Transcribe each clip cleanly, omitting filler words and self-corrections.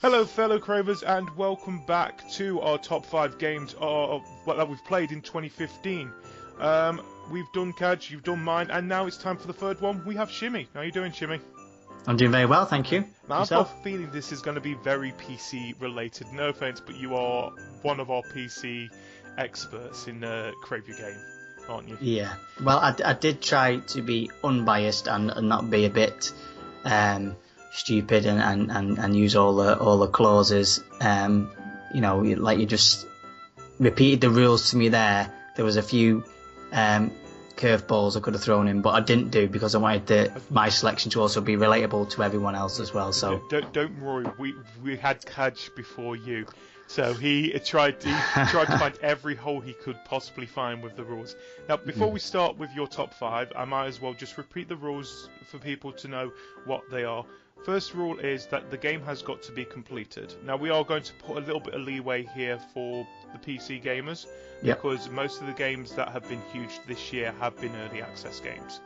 Hello, fellow Cravers, and welcome back to our top 5 games of what that we've played in 2015. We've done Kaj, you've done mine, and now it's time for the third one. We have Shimmy. How are you doing, Shimmy? I'm doing very well, thank you. Now, I've got a feeling this is going to be very PC related. No offense, but you are one of our PC experts in Crave Your Game, aren't you? Yeah. Well, I did try to be unbiased and not be a bit stupid and use all the clauses. You just repeated the rules to me there. There was a few curveballs I could have thrown in, but I didn't do because I wanted my selection to also be relatable to everyone else as well. So don't worry, we had Kaj before you, so he tried to find every hole he could possibly find with the rules. Now, before we start with your top 5, I might as well just repeat the rules for people to know what they are. First rule is that the game has got to be completed. Now, we are going to put a little bit of leeway here for the PC gamers, because most of the games that have been huge this year have been early access games.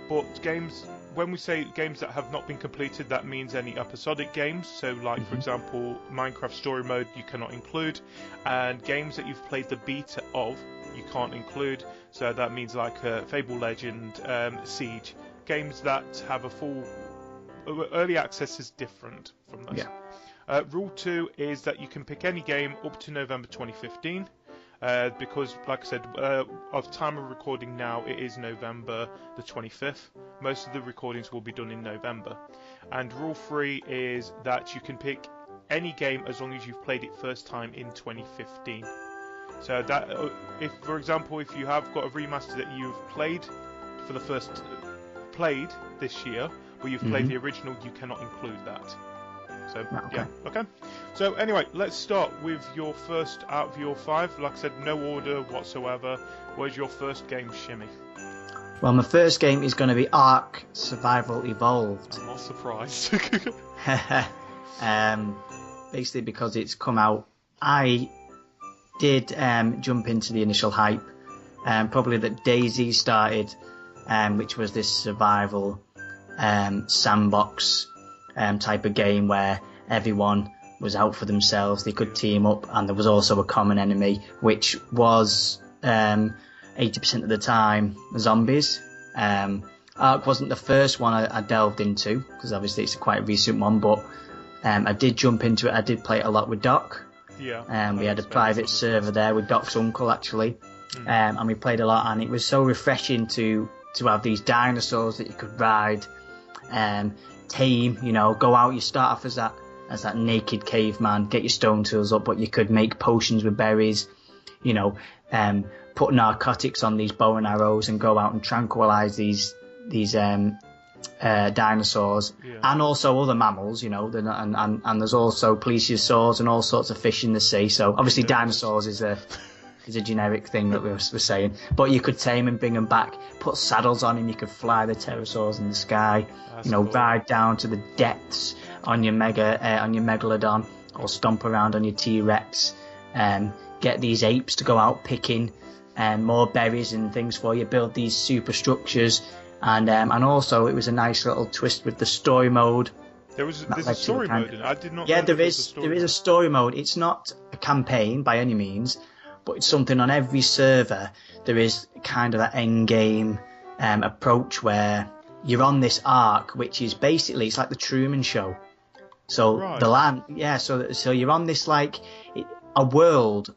But games, when we say games that have not been completed, that means any episodic games. So, like, for example, Minecraft Story Mode, you cannot include. And games that you've played the beta of, you can't include. So that means like Fable Legend, Siege. Games that have a full... Early access is different from those. Rule 2 is that you can pick any game up to November 2015. Because, like I said, of time of recording now, it is November the 25th. Most of the recordings will be done in November. And Rule 3 is that you can pick any game as long as you've played it first time in 2015. So that, if, for example, if you have got a remaster that you've played for the first played this year, but you've played the original, you cannot include that. So, okay. So, anyway, let's start with your first out of your 5. Like I said, no order whatsoever. Where's your first game, Shimmy? Well, my first game is going to be Ark Survival Evolved. I'm not surprised. Basically, because it's come out, I did jump into the initial hype. Probably that DayZ started, which was this survival sandbox type of game where everyone was out for themselves. They could team up, and there was also a common enemy, which was 80% of the time zombies. Ark wasn't the first one I delved into, because obviously it's a quite recent one, but I did jump into it. I did play it a lot with Doc. We had a private server there with Doc's uncle, actually. And we played a lot, and it was so refreshing to have these dinosaurs that you could ride, tame, go out. You start off as that naked caveman, get your stone tools up, but you could make potions with berries, put narcotics on these bow and arrows and go out and tranquilize these dinosaurs, and also other mammals, and there's also plesiosaurs and all sorts of fish in the sea. So obviously dinosaurs is a generic thing that we're saying, but you could tame and bring them back, put saddles on him, you could fly the pterosaurs in the sky. That's cool. Ride down to the depths on your megalodon, or stomp around on your T-Rex, get these apes to go out picking more berries and things for you, build these superstructures, and also it was a nice little twist with the story mode. There's a story mode in it. I did not. Yeah, there is a story mode. It's not a campaign by any means, but it's something on every server. There is kind of that end game approach where you're on this ark, which is basically, it's like the Truman Show. So the land, so you're on this a world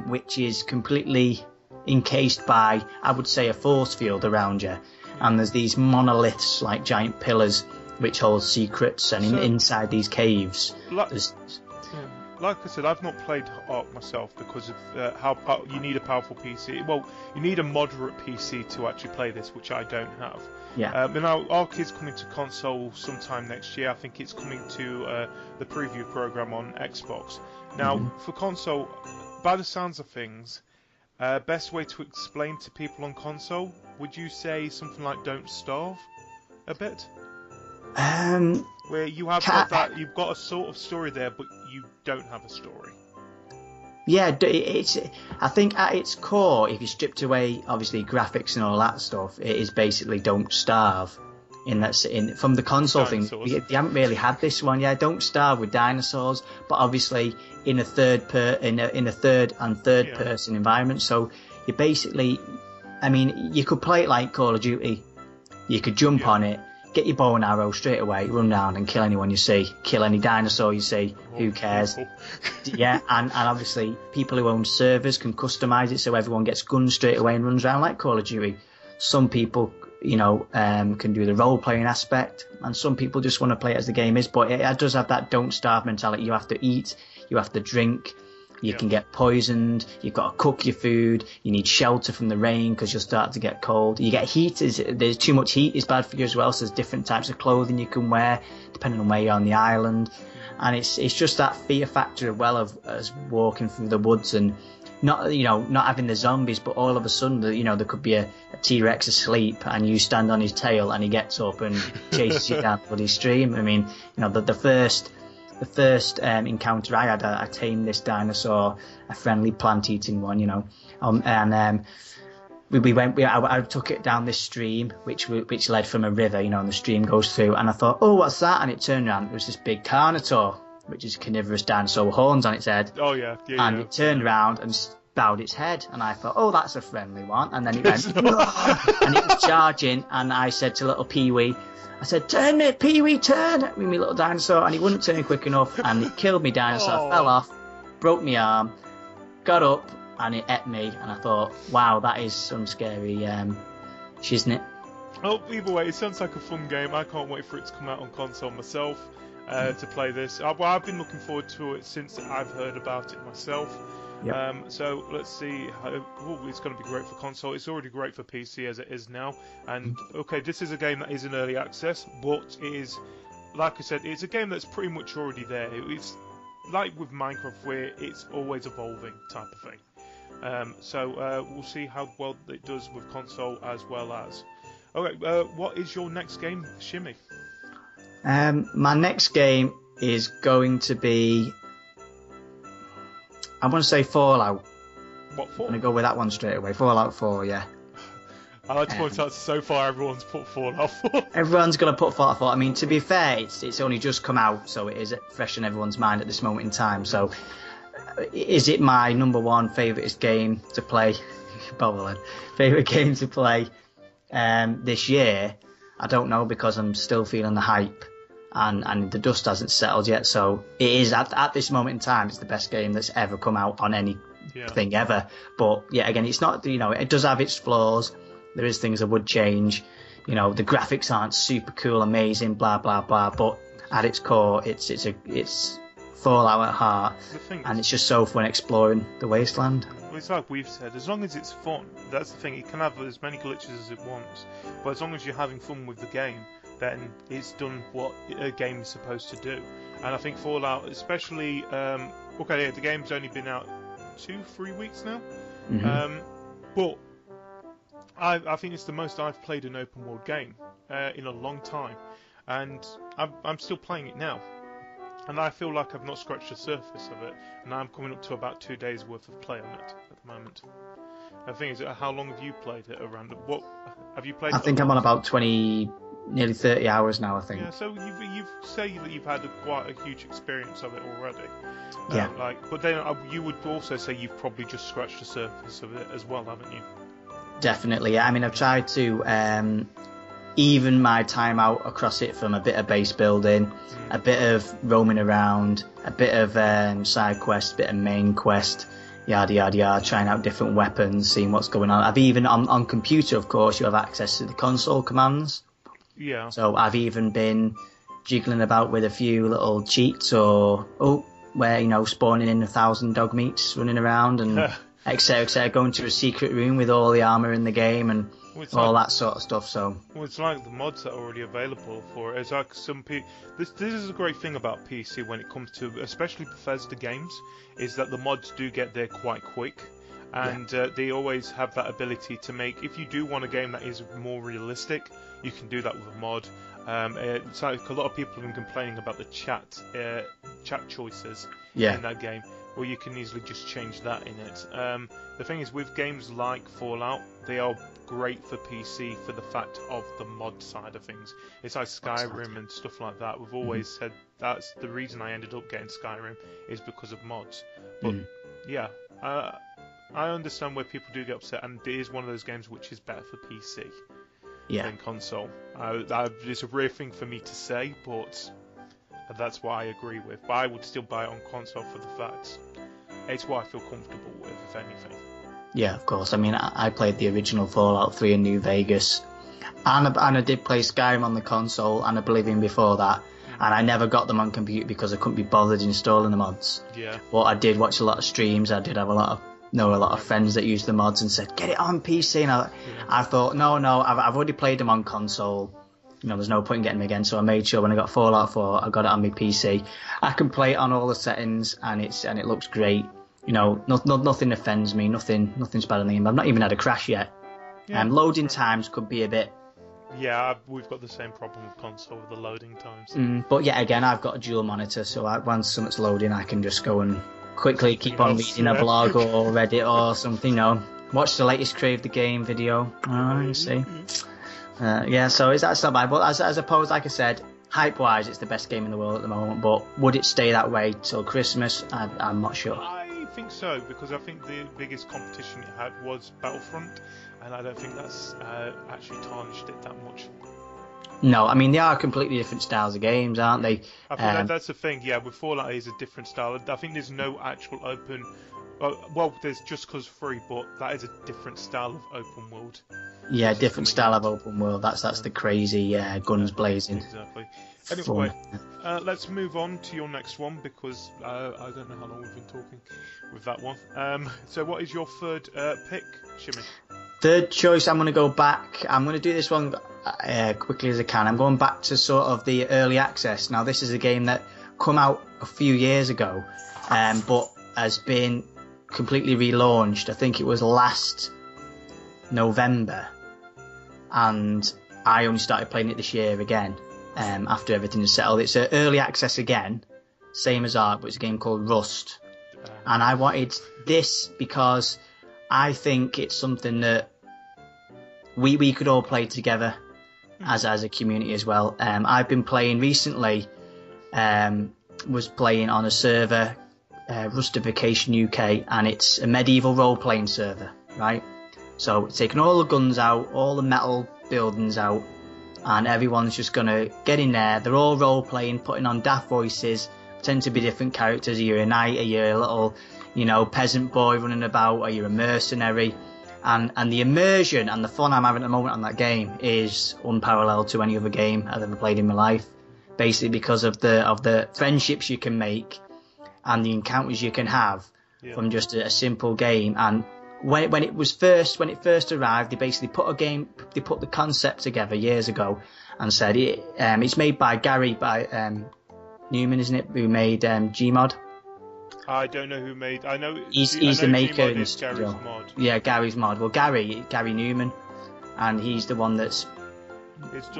which is completely encased by, I would say, a force field around you, and there's these monoliths like giant pillars which hold secrets, and inside these caves like I said, I've not played Ark myself because of how you need a powerful PC. Well, you need a moderate PC to actually play this, which I don't have. Now, Ark is coming to console sometime next year. I think it's coming to the preview program on Xbox. Now, for console, by the sounds of things, best way to explain to people on console, would you say something like "Don't Starve" a bit? Where you have you've got a sort of story there, but you don't have a story. Yeah, I think at its core, if you stripped away obviously graphics and all that stuff, it is basically Don't Starve. from the console thing. Dinosaurs. They haven't really had this one. Yeah, Don't Starve with dinosaurs, but obviously in a third person environment. So you basically, I mean, you could play it like Call of Duty. You could jump on it, get your bow and arrow straight away, run around and kill anyone you see, kill any dinosaur you see. Who cares? Yeah, and obviously people who own servers can customize it so everyone gets guns straight away and runs around like Call of Duty. Some people, can do the role-playing aspect, and some people just want to play it as the game is. But it does have that Don't Starve mentality. You have to eat, you have to drink, you can get poisoned, you've got to cook your food, you need shelter from the rain because you'll start to get cold. You get heat, there's too much heat is bad for you as well, so there's different types of clothing you can wear depending on where you're on the island. And it's just that fear factor as well of us walking through the woods and not having the zombies, but all of a sudden there could be a T-Rex asleep and you stand on his tail and he gets up and chases you down the bloody stream. I mean, the first encounter I had, I tamed this dinosaur, a friendly plant-eating one, I took it down this stream, which led from a river, and the stream goes through, and I thought, oh, what's that? And it turned around, it was this big Carnotaur, which is a carnivorous dinosaur with horns on its head. Oh, yeah. And it turned around and bowed its head, and I thought, oh, that's a friendly one. And then it went, and it was charging, and I said to little Pee-wee, I said, turn it, Pee-wee, turn with me little dinosaur, and he wouldn't turn quick enough, and it killed me dinosaur. I fell off, broke my arm, got up, and it ate me, and I thought, wow, that is some scary shiznit. Oh, either way, it sounds like a fun game. I can't wait for it to come out on console myself to play this. I've been looking forward to it since I've heard about it myself. Yep. So let's see. It's going to be great for console. It's already great for PC as it is now. And okay, this is a game that is in early access, but it is, like I said, it's a game that's pretty much already there. It's like with Minecraft, where it's always evolving type of thing. So we'll see how well it does with console as well as. Okay, what is your next game, Shimmy? My next game is going to be, I want to say Fallout. What, 4? I'm going to go with that one straight away. Fallout 4, yeah. I like to point out so far everyone's put Fallout 4. Everyone's going to put Fallout 4. I mean, to be fair, it's only just come out, so it is fresh in everyone's mind at this moment in time. So, is it my number one favourite game to play? Favourite game to play this year? I don't know, because I'm still feeling the hype. And the dust hasn't settled yet, so it is at this moment in time, it's the best game that's ever come out on anything ever. But yeah, again, it's not, it does have its flaws. There is things I would change. The graphics aren't super cool, amazing, blah blah blah. But at its core, it's Fallout at heart, and it's just so fun exploring the wasteland. Well, it's like we've said, as long as it's fun, that's the thing. It can have as many glitches as it wants, but as long as you're having fun with the game, then it's done what a game is supposed to do. And I think Fallout, especially, the game's only been out 2-3 weeks now, but I think it's the most I've played an open world game in a long time, and I'm still playing it now, and I feel like I've not scratched the surface of it, and I'm coming up to about 2 days worth of play on it at the moment. The thing is, how long have you played it around? What have you played? I think I'm on about 20. Nearly 30 hours now, I think. Yeah, so you've say that you've had quite a huge experience of it already. Yeah. But then you would also say you've probably just scratched the surface of it as well, haven't you? Definitely. Yeah. I mean, I've tried to even my time out across it from a bit of base building, a bit of roaming around, a bit of side quest, a bit of main quest, yada yada yada, trying out different weapons, seeing what's going on. I've even on computer, of course, you have access to the console commands. Yeah. So I've even been jiggling about with a few little cheats, or spawning in 1,000 dog meats running around, and etc. Going to a secret room with all the armor in the game and all that sort of stuff. So it's like the mods that are already available for it. It's like some people. This is a great thing about PC when it comes to especially Bethesda games, is that the mods do get there quite quick. And they always have that ability to make, if you do want a game that is more realistic, you can do that with a mod. It's like a lot of people have been complaining about the chat chat choices Yeah. in that game, or you can easily just change that in it. The thing is, with games like Fallout, they are great for PC for the fact of the mod side of things. It's like Skyrim and stuff like that. We've always said that's the reason I ended up getting Skyrim is because of mods. But yeah, I understand where people do get upset, and it is one of those games which is better for PC than console. It's a rare thing for me to say, but that's what I agree with. But I would still buy it on console for the fact it's what I feel comfortable with, if anything. Yeah, of course. I mean, I played the original Fallout 3 in New Vegas, and I did play Skyrim on the console and Oblivion before that, and I never got them on computer because I couldn't be bothered installing the mods. Yeah. But I did watch a lot of streams. I did have a lot of friends that used the mods and said, get it on PC. And I thought, no, I've already played them on console. You know, there's no point in getting them again. So I made sure when I got Fallout 4, I got it on my PC. I can play it on all the settings, and it looks great. You know, nothing offends me. Nothing's bad on the game. I've not even had a crash yet. Yeah. Loading times could be a bit. Yeah, we've got the same problem with console with the loading times. But yeah, again, I've got a dual monitor, so once something's loading, I can just go and quickly keep on reading a blog or Reddit or something. You know, watch the latest Crave the Game video. You see. Yeah, so that's not bad. But as opposed, like I said, hype-wise, it's the best game in the world at the moment. But would it stay that way till Christmas? I'm not sure. I think so, because I think the biggest competition it had was Battlefront, and I don't think that's actually tarnished it that much. No, I mean, they are completely different styles of games, aren't they? I think that's the thing, yeah, with Fallout is a different style. I think there's no actual open... Well, there's Just Cause 3, but that is a different style of open world. Yeah, different style of open world. That's the crazy guns blazing. Exactly. Anyway, let's move on to your next one, because I don't know how long we've been talking with that one. So what is your third pick, Shimmy? Third choice, I'm going to go back. I'm going to do this one quickly as I can. I'm going back to sort of the early access. Now, this is a game that come out a few years ago, but has been completely relaunched. I think it was last November, and I only started playing it this year again, after everything is settled. It's early access again, same as Ark, but it's a game called Rust. And I wanted this because I think it's something that we could all play together as a community as well. I've been playing recently, was playing on a server, Rustification UK, and it's a medieval role-playing server, right? So it's taking all the guns out, all the metal buildings out, and everyone's just going to get in there. They're all role-playing, putting on daft voices, pretend to be different characters. Are you a knight? Are you a little, peasant boy running about? Are you a mercenary? And the immersion and the fun I'm having at the moment on that game is unparalleled to any other game I've ever played in my life. Basically because of the friendships you can make and the encounters you can have from just a simple game. And when it first arrived, they basically put the concept together years ago and said it's made by Gary Newman, isn't it? Who made Gmod? I don't know who made. I know he's the maker in the studio. Gary's mod. Yeah, Gary's mod. Well, Gary Newman, and he's the one that's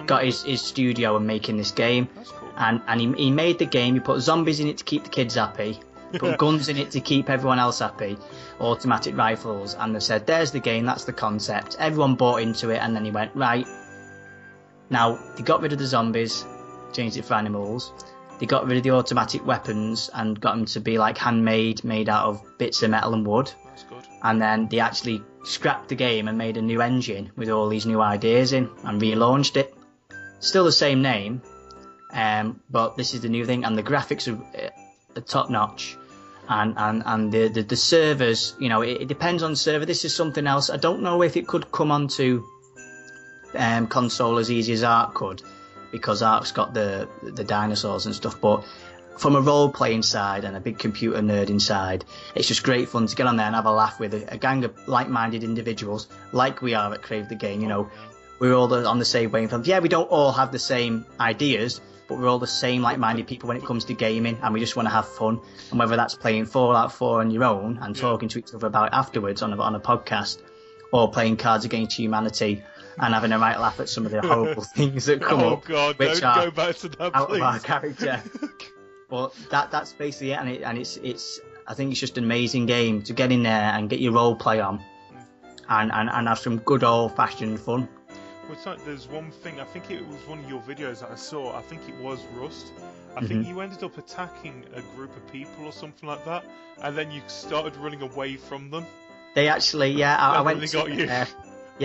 got his studio and making this game. That's cool. And he made the game. He put zombies in it to keep the kids happy. He put guns in it to keep everyone else happy. Automatic rifles, and they said, "There's the game. That's the concept." Everyone bought into it, and then he went, right. Now they got rid of the zombies, changed it for animals. They got rid of the automatic weapons and got them to be like handmade, made out of bits of metal and wood. That's good. And then they actually scrapped the game and made a new engine with all these new ideas in and relaunched it. Still the same name, but this is the new thing, and the graphics are top notch. And the servers, it depends on the server. This is something else. I don't know if it could come onto console as easy as Ark could, because Ark's got the dinosaurs and stuff, but from a role-playing side and a big computer nerding side, it's just great fun to get on there and have a laugh with a gang of like-minded individuals, like we are at Crave the Game. We're all on the same wavelength. Yeah, we don't all have the same ideas, but we're all the same like-minded people when it comes to gaming, and we just want to have fun. And whether that's playing Fallout 4 on your own and talking to each other about it afterwards on a podcast, or playing Cards Against Humanity and having a right laugh at some of the horrible things that come up, God, which don't are go back to that, out please. of our character. But that's basically it, and it's I think it's just an amazing game to get in there and get your role play on, and have some good old fashioned fun. Well, it's like there's one thing. I think it was one of your videos that I saw. I think it was Rust. I think you ended up attacking a group of people or something like that, and then you started running away from them. They actually, I went to. Got you.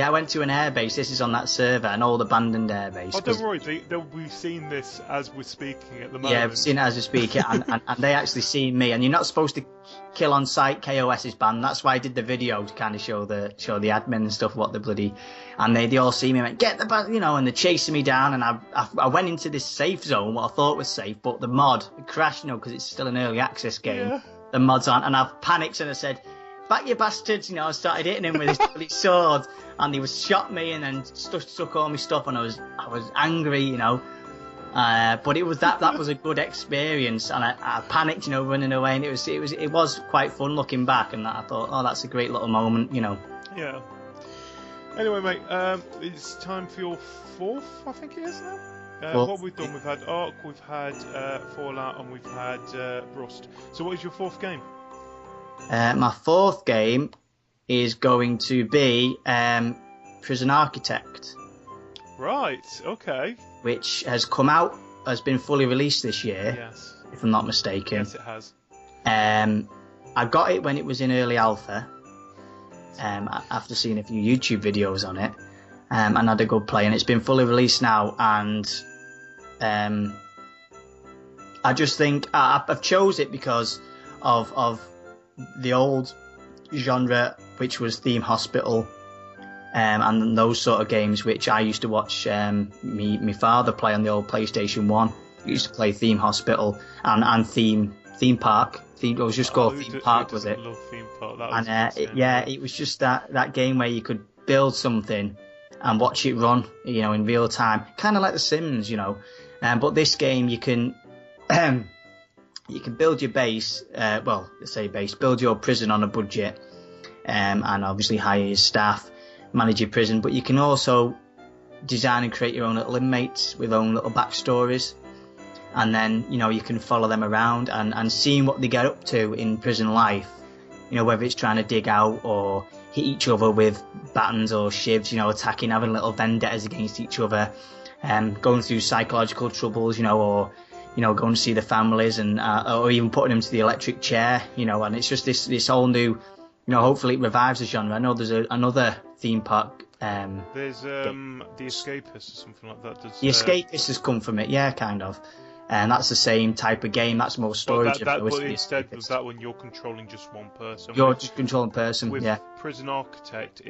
I went to an airbase. This is on that server, an old abandoned airbase. Oh, don't worry. We've seen this as we're speaking at the moment. Yeah, we've seen it as we're speaking, and they actually seen me. And you're not supposed to kill on sight. KOS is banned. That's why I did the video to kind of show the admin and stuff what the bloody. And they all see me and went, get the and they're chasing me down. And I went into this safe zone, what I thought was safe, but the mod crashed, because it's still an early access game. Yeah. The mod's on, and I panicked and I said, back you bastards, I started hitting him with his sword, and he shot me and then stuck all my stuff, and I was angry, but it was that was a good experience, and I panicked, running away, and it was quite fun looking back, and I thought, oh, that's a great little moment, Yeah. Anyway, mate, it's time for your fourth, I think it is now. What we've done, we've had Ark, we've had Fallout, and we've had Rust. So what is your fourth game? My fourth game is going to be Prison Architect. Right, okay. Which has been fully released this year, yes, if I'm not mistaken. Yes, it has. I got it when it was in early alpha, after seeing a few YouTube videos on it, and had a good play, and it's been fully released now, and I just think I've chose it because of the old genre, which was Theme Hospital, and those sort of games, which I used to watch my father play on the old PlayStation 1. He used to play Theme Hospital and Theme Park. It was just called Theme Park, was it? Love Theme Park. That was it was just that game where you could build something and watch it run, in real time, kind of like The Sims, But this game, you can build your base, build your prison on a budget, and obviously hire your staff, manage your prison, but you can also design and create your own little inmates with own little backstories, and then, you can follow them around and seeing what they get up to in prison life, whether it's trying to dig out or hit each other with batons or shivs, attacking, having little vendettas against each other, going through psychological troubles, or going to see the families, and or even putting them to the electric chair, and it's just this whole new, hopefully it revives the genre. I know there's another theme park. There's The Escapist or something like that. The Escapist has come from it, yeah, kind of. And that's the same type of game. That's more storage. But instead of that one, you're controlling just one person. You're just controlling person, with yeah. Prison Architect,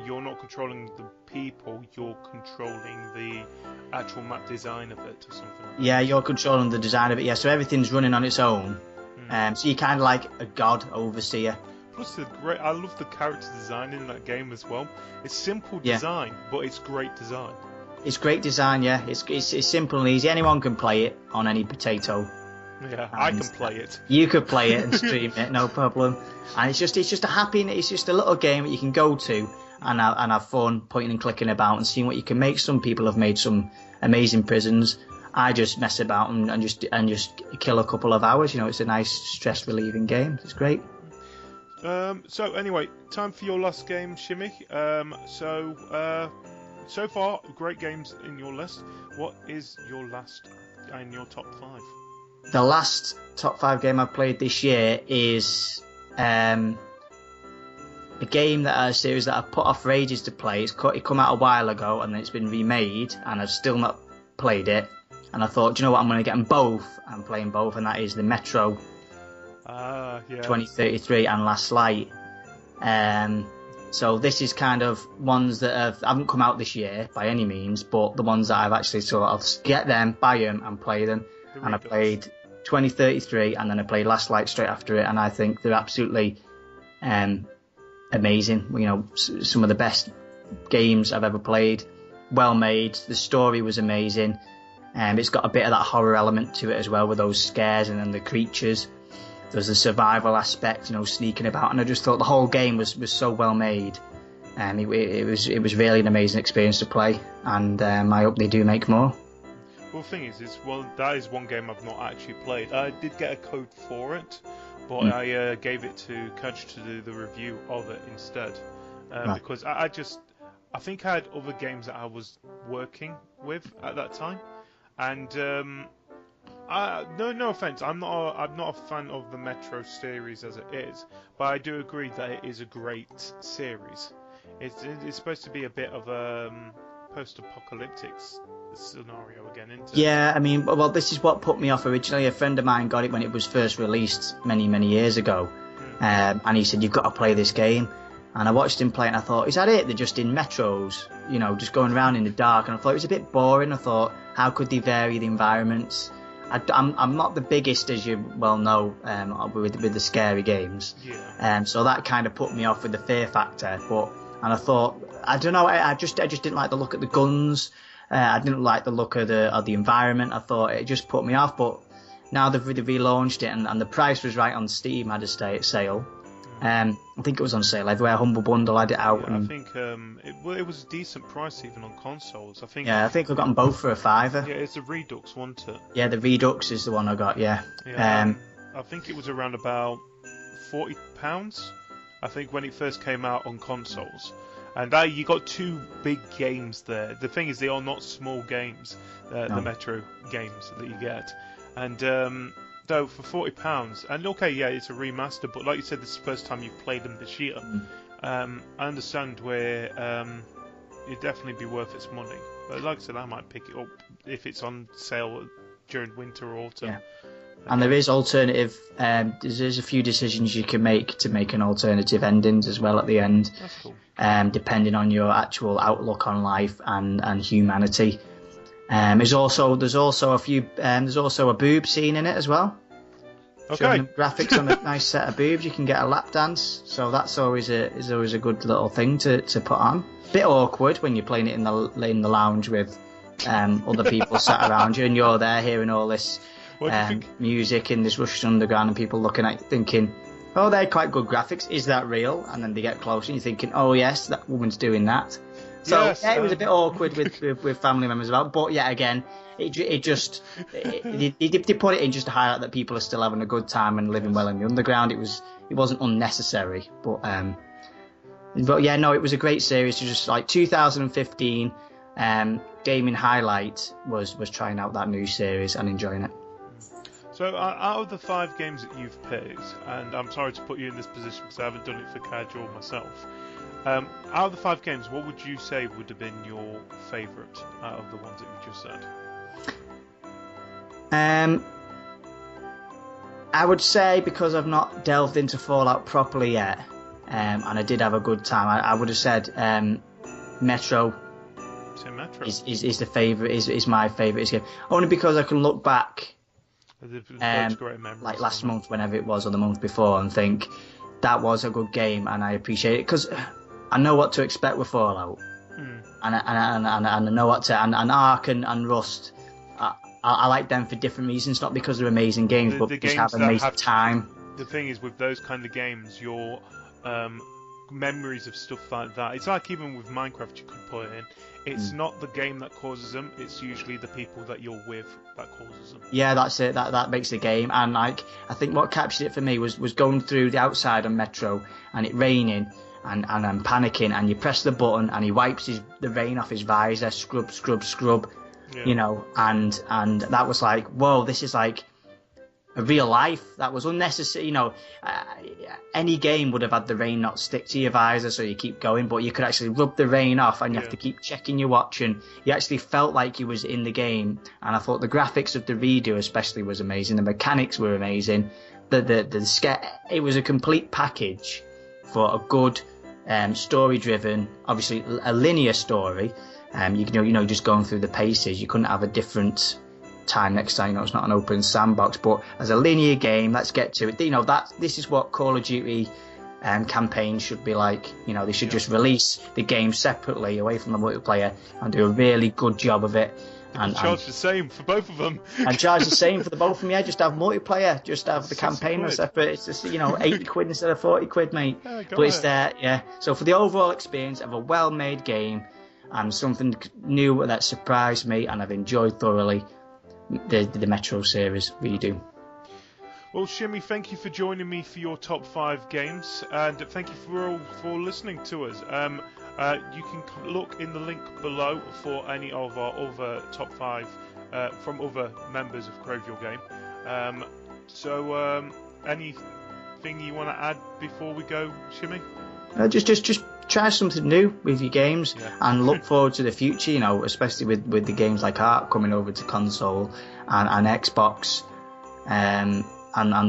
you're not controlling the people, you're controlling the actual map design of it or something like that. Yeah, you're controlling the design of it, yeah. So everything's running on its own. So you're kind of like a god overseer. Plus, I love the character design in that game as well. It's simple design, but it's great design. It's great design, yeah. It's simple and easy. Anyone can play it on any potato. Yeah, I can play it. You could play it and stream it, no problem. And it's just a happy. It's just a little game that you can go to and have fun pointing and clicking about and seeing what you can make. Some people have made some amazing prisons. I just mess about and just kill a couple of hours. It's a nice stress relieving game. It's great. So anyway, time for your last game, Shimmy. So far, great games in your list. What is your last in your top 5? The last top 5 game I've played this year is a series that I've put off for ages to play. It come out a while ago and then it's been remade, and I've still not played it. And I thought, do you know what? I'm going to get them both. I'm playing both, and that is the Metro 2033 and Last Light. So this is kind of ones that haven't come out this year by any means, but the ones that I've actually sort of get them, buy them, and play them. And I played 2033, and then I played Last Light straight after it, and I think they're absolutely amazing. Some of the best games I've ever played. Well made. The story was amazing. It's got a bit of that horror element to it as well, with those scares and then the creatures. There's the survival aspect, sneaking about, and I just thought the whole game was so well made, and it was really an amazing experience to play, and I hope they do make more. Well, the thing is that is one game I've not actually played. I did get a code for it, but I gave it to Kudge to do the review of it instead, because I think I had other games that I was working with at that time, and no offense, I'm not a fan of the Metro series as it is, but I do agree that it is a great series. It's supposed to be a bit of a post-apocalyptic scenario again, isn't it? Yeah, I mean, well, this is what put me off originally. A friend of mine got it when it was first released many years ago, and he said, "You've got to play this game." And I watched him play it and I thought, is that it? They're just in metros, just going around in the dark. And I thought it was a bit boring. I thought, how could they vary the environments? I'm not the biggest, as you well know, with the scary games. Yeah. So that kind of put me off with the fear factor. And I thought, I don't know, I just didn't like the look of the guns. I didn't like the look of the environment. I thought it just put me off. But now they've relaunched it and the price was right on Steam. Had a sale. I think it was on sale everywhere. Humble Bundle had it out. Yeah, I think it was a decent price even on consoles. I think I've got them both for £5. Yeah, it's a Redux, wasn't it? Yeah, the Redux is the one I got. Yeah. I think it was around about £40. I think when it first came out on consoles, and you got two big games there. The thing is, they are not small games. The Metro games that you get, and. So for £40, and okay, yeah, it's a remaster, but like you said, this is the first time you've played them this year. I understand where it'd definitely be worth its money. But like I said, I might pick it up if it's on sale during winter or autumn. Yeah. And there is alternative. There's a few decisions you can make to make an alternative endings as well at the end. That's cool. Depending on your actual outlook on life and humanity. There's also a boob scene in it as well. Okay. Graphics on a nice set of boobs. You can get a lap dance, so that's always a good little thing to put on. Bit awkward when you're playing it in the lounge with other people sat around you, and you're there hearing all this music in this Russian underground, and people looking at you thinking, "Oh, they're quite good graphics. Is that real?" And then they get closer, and you're thinking, "Oh yes, that woman's doing that." So yes, it was a bit awkward with family members about, but yet again, they put it in just to highlight that people are still having a good time and living well in the underground. It wasn't unnecessary, but yeah, no, it was a great series. Just like 2015 gaming highlight was trying out that new series and enjoying it. So out of the 5 games that you've picked, and I'm sorry to put you in this position because I haven't done it for casual myself. Out of the 5 games, what would you say would have been your favourite out of the ones that you just said? I would say, because I've not delved into Fallout properly yet, and I did have a good time, I would have said Metro. Say Metro. Is the favourite, is my favourite game. Only because I can look back like last month, whenever it was, or the month before, and think that was a good game, and I appreciate it because I know what to expect with Fallout, and I know what to and Ark and Rust. I like them for different reasons, not because they're amazing games, but just have amazing time. The thing is, with those kind of games, your memories of stuff like that. It's like even with Minecraft, you could put it in. It's not the game that causes them. It's usually the people that you're with that causes them. Yeah, that's it. That makes the game. And I think what captured it for me was going through the outside on Metro and it raining. And I'm panicking, and you press the button, and he wipes the rain off his visor, scrub, yeah. And that was like, whoa, this is like a real life. That was unnecessary, any game would have had the rain not stick to your visor, so you keep going, but you could actually rub the rain off, and you have to keep checking your watch, and you actually felt like you was in the game. And I thought the graphics of the redo especially was amazing, the mechanics were amazing, it was a complete package for a good story-driven, obviously a linear story. Just going through the paces. You couldn't have a different time next time. It's not an open sandbox, but as a linear game, let's get to it. This is what Call of Duty campaigns should be like. They should just release the game separately away from the multiplayer and do a really good job of it. And charge the same for both of them. And charge the same for the both of them. Yeah, just have multiplayer. Just have the campaign separate. It's just 80 quid instead of 40 quid, mate. Yeah, but it's there. Yeah. So for the overall experience of a well-made game and something new that surprised me and I've enjoyed thoroughly, the Metro series. Really do. Well, Shimmy, thank you for joining me for your top 5 games, and thank you for listening to us. You can look in the link below for any of our other top 5 from other members of Crave Your Game. Anything you want to add before we go, Shimmy? Just try something new with your games, and look forward to the future. Especially with the games like Ark coming over to console and Xbox. And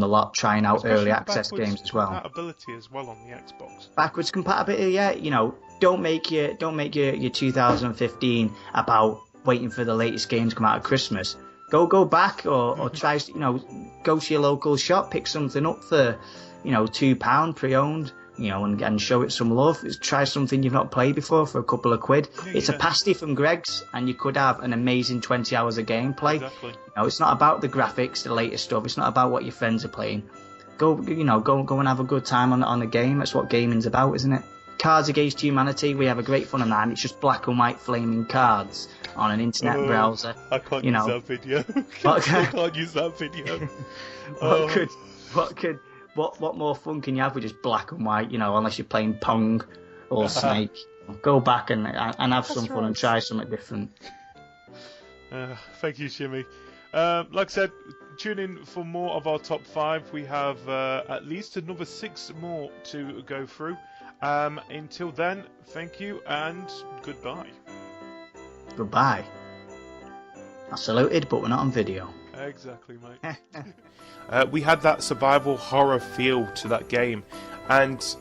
the lot trying out early access games as well. Compatibility as well on the Xbox. Backwards compatibility, yeah. Don't make your 2015 about waiting for the latest game to come out at Christmas. Go back or try. Go to your local shop, pick something up for £2 pre-owned. And show it some love. Try something you've not played before for a couple of quid. It's a pasty from Greg's, and you could have an amazing 20 hours of gameplay. Exactly. It's not about the graphics, the latest stuff. It's not about what your friends are playing. Go and have a good time on a game. That's what gaming's about, isn't it? Cards Against Humanity. We have a great fun on that. And it's just black and white flaming cards on an internet browser. I can't use that video. I can't use that video. What more fun can you have with just black and white, unless you're playing Pong or Snake? Go back and have some fun and try something different. Thank you, Shimmy. Like I said, tune in for more of our top 5. We have at least another 6 more to go through. Until then, thank you and goodbye. Goodbye. I saluted, but we're not on video. Exactly, mate. We had that survival horror feel to that game, and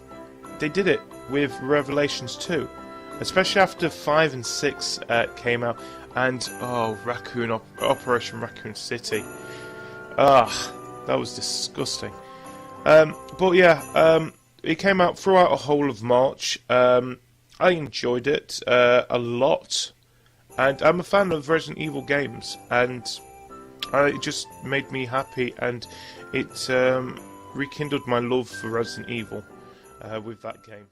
they did it with Revelations 2, especially after 5 and 6 came out, and Operation Raccoon City. That was disgusting. It came out throughout a whole of March. I enjoyed it a lot, and I'm a fan of Resident Evil games, and it just made me happy, and it rekindled my love for Resident Evil with that game.